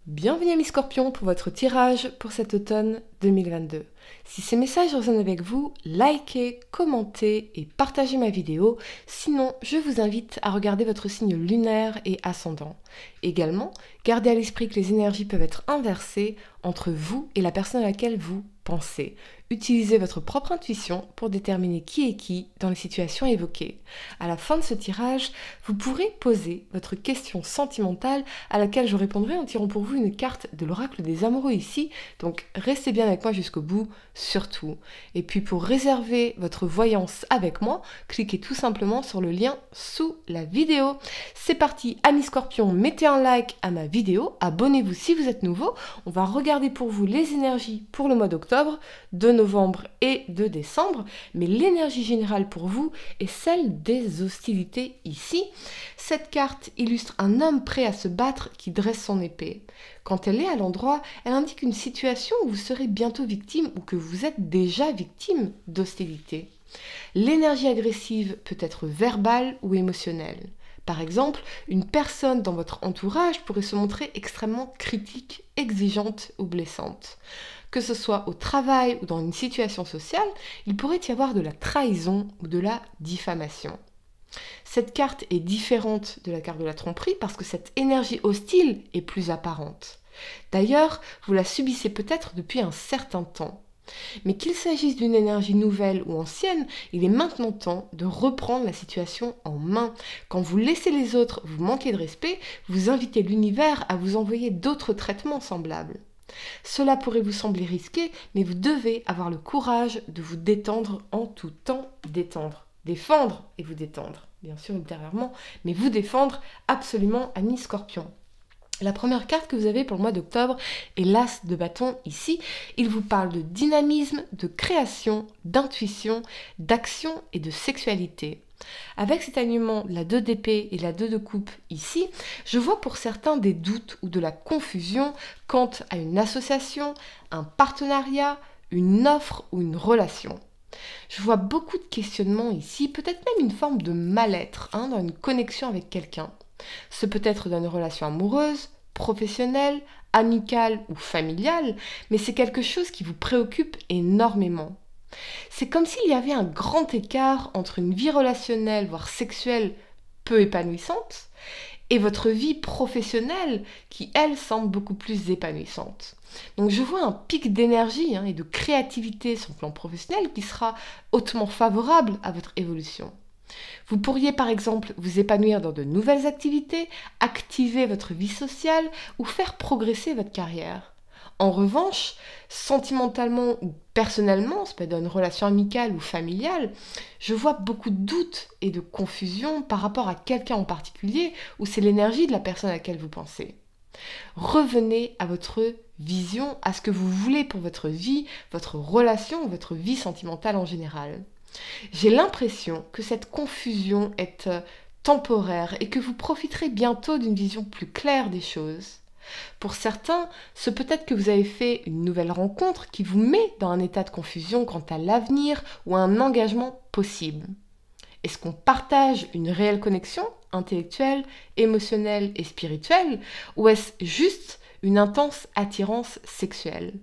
Bienvenue à mes scorpions pour votre tirage pour cet automne 2022. Si ces messages résonnent avec vous, likez, commentez et partagez ma vidéo. Sinon, je vous invite à regarder votre signe lunaire et ascendant. Également, gardez à l'esprit que les énergies peuvent être inversées entre vous et la personne à laquelle vous pensez. Utilisez votre propre intuition pour déterminer qui est qui dans les situations évoquées. À la fin de ce tirage, vous pourrez poser votre question sentimentale à laquelle je répondrai en tirant pour vous une carte de l'oracle des amoureux ici. Donc restez bien avec moi jusqu'au bout, surtout. Et puis pour réserver votre voyance avec moi, cliquez tout simplement sur le lien sous la vidéo. C'est parti, amis scorpions, mettez un like à ma vidéo, abonnez-vous si vous êtes nouveau. On va regarder pour vous les énergies pour le mois d'octobre, de novembre et de décembre, mais l'énergie générale pour vous est celle des hostilités ici. Cette carte illustre un homme prêt à se battre qui dresse son épée. Quand elle est à l'endroit, elle indique une situation où vous serez bientôt victime ou que vous êtes déjà victime d'hostilité. L'énergie agressive peut être verbale ou émotionnelle. Par exemple, une personne dans votre entourage pourrait se montrer extrêmement critique, exigeante ou blessante. Que ce soit au travail ou dans une situation sociale, il pourrait y avoir de la trahison ou de la diffamation. Cette carte est différente de la carte de la tromperie parce que cette énergie hostile est plus apparente. D'ailleurs, vous la subissez peut-être depuis un certain temps. Mais qu'il s'agisse d'une énergie nouvelle ou ancienne, il est maintenant temps de reprendre la situation en main. Quand vous laissez les autres vous manquer de respect, vous invitez l'univers à vous envoyer d'autres traitements semblables. Cela pourrait vous sembler risqué, mais vous devez avoir le courage de vous détendre en tout temps. Défendre et vous détendre, bien sûr ultérieurement, mais vous défendre absolument, amis scorpions. La première carte que vous avez pour le mois d'octobre est l'As de bâton ici. Il vous parle de dynamisme, de création, d'intuition, d'action et de sexualité. Avec cet alignement, la 2 d'épée et la 2 de coupe ici, je vois pour certains des doutes ou de la confusion quant à une association, un partenariat, une offre ou une relation. Je vois beaucoup de questionnements ici, peut-être même une forme de mal-être dans une connexion avec quelqu'un. Ce peut être dans une relation amoureuse, professionnelle, amicale ou familiale, mais c'est quelque chose qui vous préoccupe énormément. C'est comme s'il y avait un grand écart entre une vie relationnelle, voire sexuelle, peu épanouissante, et votre vie professionnelle qui, elle, semble beaucoup plus épanouissante. Donc je vois un pic d'énergie et de créativité sur le plan professionnel qui sera hautement favorable à votre évolution. Vous pourriez par exemple vous épanouir dans de nouvelles activités, activer votre vie sociale ou faire progresser votre carrière. En revanche, sentimentalement ou personnellement, ça peut être dans une relation amicale ou familiale, je vois beaucoup de doutes et de confusion par rapport à quelqu'un en particulier ou c'est l'énergie de la personne à laquelle vous pensez. Revenez à votre vision, à ce que vous voulez pour votre vie, votre relation, votre vie sentimentale en général. J'ai l'impression que cette confusion est temporaire et que vous profiterez bientôt d'une vision plus claire des choses. Pour certains, ce peut être que vous avez fait une nouvelle rencontre qui vous met dans un état de confusion quant à l'avenir ou à un engagement possible. Est-ce qu'on partage une réelle connexion intellectuelle, émotionnelle et spirituelle ou est-ce juste une intense attirance sexuelle ?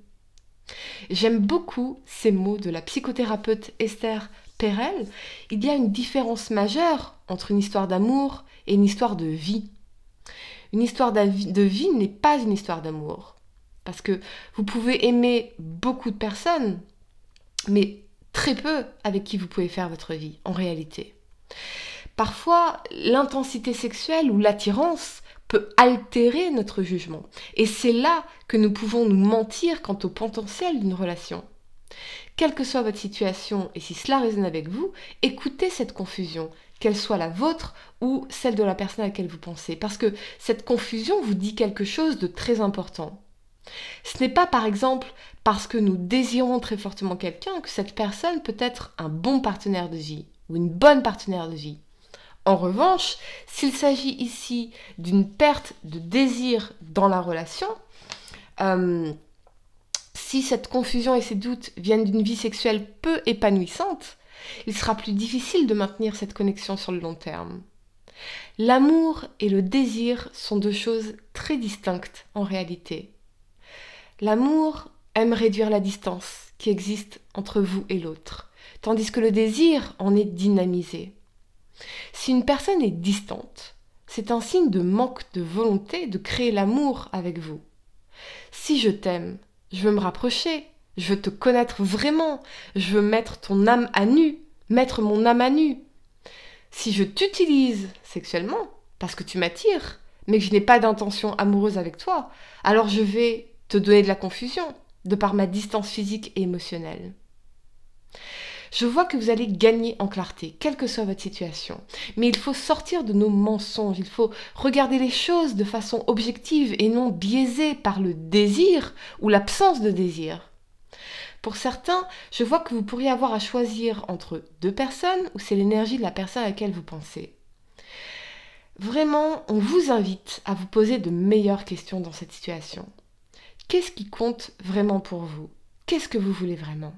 J'aime beaucoup ces mots de la psychothérapeute Esther Perel. Il y a une différence majeure entre une histoire d'amour et une histoire de vie. Une histoire de vie n'est pas une histoire d'amour. Parce que vous pouvez aimer beaucoup de personnes, mais très peu avec qui vous pouvez faire votre vie, en réalité. Parfois, l'intensité sexuelle ou l'attirance peut altérer notre jugement. Et c'est là que nous pouvons nous mentir quant au potentiel d'une relation. Quelle que soit votre situation et si cela résonne avec vous, écoutez cette confusion, qu'elle soit la vôtre ou celle de la personne à laquelle vous pensez. Parce que cette confusion vous dit quelque chose de très important. Ce n'est pas par exemple parce que nous désirons très fortement quelqu'un que cette personne peut être un bon partenaire de vie ou une bonne partenaire de vie. En revanche, s'il s'agit ici d'une perte de désir dans la relation, si cette confusion et ces doutes viennent d'une vie sexuelle peu épanouissante, il sera plus difficile de maintenir cette connexion sur le long terme. L'amour et le désir sont deux choses très distinctes en réalité. L'amour aime réduire la distance qui existe entre vous et l'autre, tandis que le désir en est dynamisé. Si une personne est distante, c'est un signe de manque de volonté de créer l'amour avec vous. Si je t'aime, je veux me rapprocher, je veux te connaître vraiment, je veux mettre ton âme à nu, mettre mon âme à nu. Si je t'utilise sexuellement, parce que tu m'attires, mais que je n'ai pas d'intention amoureuse avec toi, alors je vais te donner de la confusion, de par ma distance physique et émotionnelle. Je vois que vous allez gagner en clarté, quelle que soit votre situation. Mais il faut sortir de nos mensonges, il faut regarder les choses de façon objective et non biaisée par le désir ou l'absence de désir. Pour certains, je vois que vous pourriez avoir à choisir entre deux personnes ou c'est l'énergie de la personne à laquelle vous pensez. Vraiment, on vous invite à vous poser de meilleures questions dans cette situation. Qu'est-ce qui compte vraiment pour vous? Qu'est-ce que vous voulez vraiment?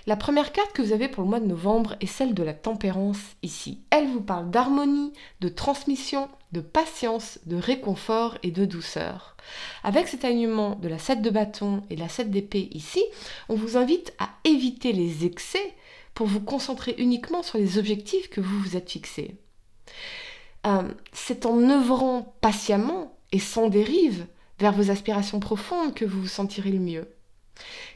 La première carte que vous avez pour le mois de novembre est celle de la tempérance ici. Elle vous parle d'harmonie, de transmission, de patience, de réconfort et de douceur. Avec cet alignement de la 7 de bâton et la 7 d'épée ici, on vous invite à éviter les excès pour vous concentrer uniquement sur les objectifs que vous vous êtes fixés. C'est en œuvrant patiemment et sans dérive vers vos aspirations profondes que vous vous sentirez le mieux.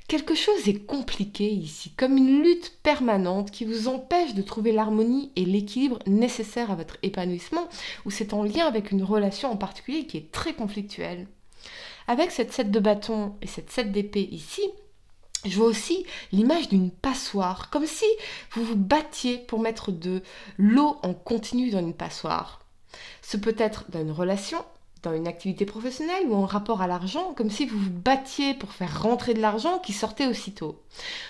Quelque chose est compliqué ici, comme une lutte permanente qui vous empêche de trouver l'harmonie et l'équilibre nécessaires à votre épanouissement, ou c'est en lien avec une relation en particulier qui est très conflictuelle. Avec cette 7 de bâton et cette 7 d'épée ici, je vois aussi l'image d'une passoire, comme si vous vous battiez pour mettre de l'eau en continu dans une passoire. Ce peut être dans une relation, dans une activité professionnelle ou en rapport à l'argent, comme si vous vous battiez pour faire rentrer de l'argent qui sortait aussitôt.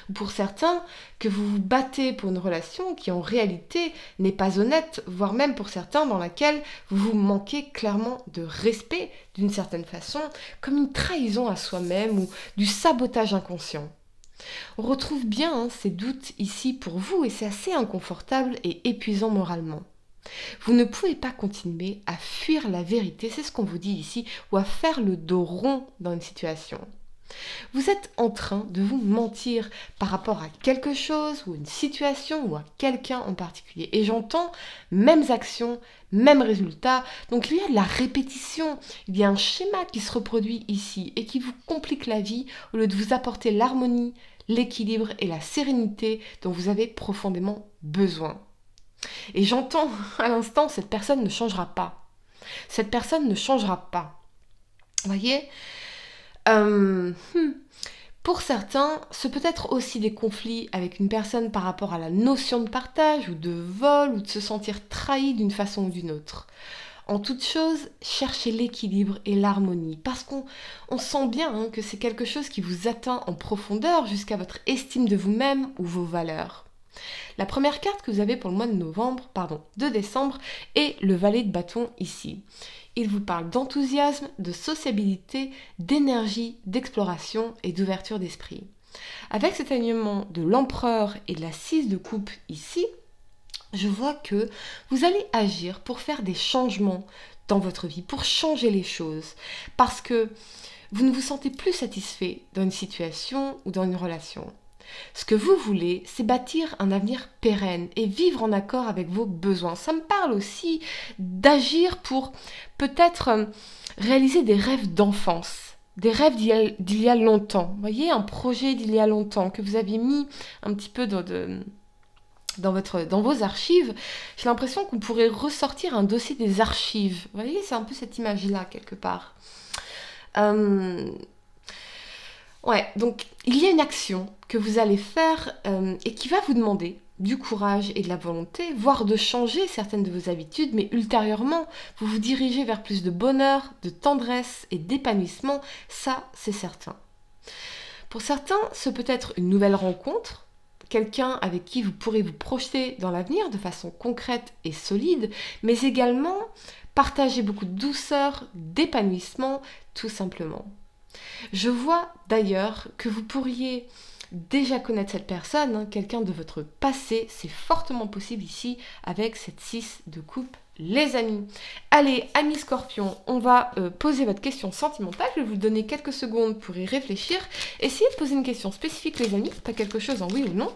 Ou pour certains, que vous vous battez pour une relation qui en réalité n'est pas honnête, voire même pour certains dans laquelle vous vous manquez clairement de respect d'une certaine façon, comme une trahison à soi-même ou du sabotage inconscient. On retrouve bien ces doutes ici pour vous et c'est assez inconfortable et épuisant moralement. Vous ne pouvez pas continuer à fuir la vérité, c'est ce qu'on vous dit ici, ou à faire le dos rond dans une situation. Vous êtes en train de vous mentir par rapport à quelque chose ou une situation ou à quelqu'un en particulier. Et j'entends mêmes actions, mêmes résultats. Donc il y a de la répétition, il y a un schéma qui se reproduit ici et qui vous complique la vie au lieu de vous apporter l'harmonie, l'équilibre et la sérénité dont vous avez profondément besoin. Et j'entends à l'instant, cette personne ne changera pas. Cette personne ne changera pas. Vous voyez Pour certains, ce peut être aussi des conflits avec une personne par rapport à la notion de partage ou de vol ou de se sentir trahi d'une façon ou d'une autre. En toute chose, cherchez l'équilibre et l'harmonie parce qu'on sent bien que c'est quelque chose qui vous atteint en profondeur jusqu'à votre estime de vous-même ou vos valeurs. La première carte que vous avez pour le mois de décembre est le valet de bâton ici. Il vous parle d'enthousiasme, de sociabilité, d'énergie, d'exploration et d'ouverture d'esprit. Avec cet alignement de l'empereur et de la 6 de coupe ici, je vois que vous allez agir pour faire des changements dans votre vie, pour changer les choses, parce que vous ne vous sentez plus satisfait dans une situation ou dans une relation. Ce que vous voulez, c'est bâtir un avenir pérenne et vivre en accord avec vos besoins. Ça me parle aussi d'agir pour peut-être réaliser des rêves d'enfance, des rêves d'il y a longtemps. Vous voyez, un projet d'il y a longtemps que vous aviez mis un petit peu dans vos archives. J'ai l'impression qu'on pourrait ressortir un dossier des archives. Vous voyez, c'est un peu cette image-là quelque part. Ouais, donc il y a une action que vous allez faire et qui va vous demander du courage et de la volonté, voire de changer certaines de vos habitudes, mais ultérieurement, vous vous dirigez vers plus de bonheur, de tendresse et d'épanouissement, ça c'est certain. Pour certains, ce peut être une nouvelle rencontre, quelqu'un avec qui vous pourrez vous projeter dans l'avenir de façon concrète et solide, mais également partager beaucoup de douceur, d'épanouissement, tout simplement. Je vois d'ailleurs que vous pourriez déjà connaître cette personne, hein, quelqu'un de votre passé, c'est fortement possible ici avec cette 6 de coupe, les amis. Allez, amis Scorpion, on va poser votre question sentimentale. Je vais vous donner quelques secondes pour y réfléchir. Essayez de poser une question spécifique, les amis, pas quelque chose en oui ou non.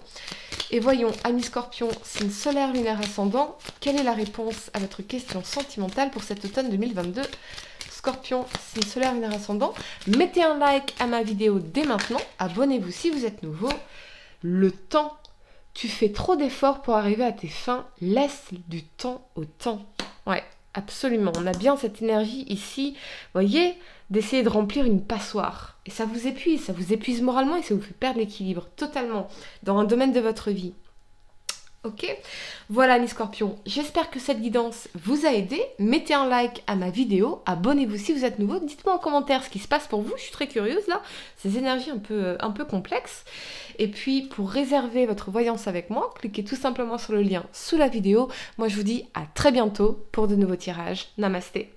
Et voyons, amis Scorpion, signe solaire, lunaire, ascendant, quelle est la réponse à votre question sentimentale pour cet automne 2022 ? Scorpion, signe solaire, lunaire, ascendant. Mettez un like à ma vidéo dès maintenant. Abonnez-vous si vous êtes nouveau. Le temps. Tu fais trop d'efforts pour arriver à tes fins. Laisse du temps au temps. Ouais, absolument. On a bien cette énergie ici, voyez, d'essayer de remplir une passoire. Et ça vous épuise moralement et ça vous fait perdre l'équilibre totalement dans un domaine de votre vie. Ok, voilà mes scorpions, j'espère que cette guidance vous a aidé. Mettez un like à ma vidéo, abonnez-vous si vous êtes nouveau, dites-moi en commentaire ce qui se passe pour vous, je suis très curieuse là, ces énergies un peu complexes. Et puis pour réserver votre voyance avec moi, cliquez tout simplement sur le lien sous la vidéo. Moi je vous dis à très bientôt pour de nouveaux tirages. Namasté.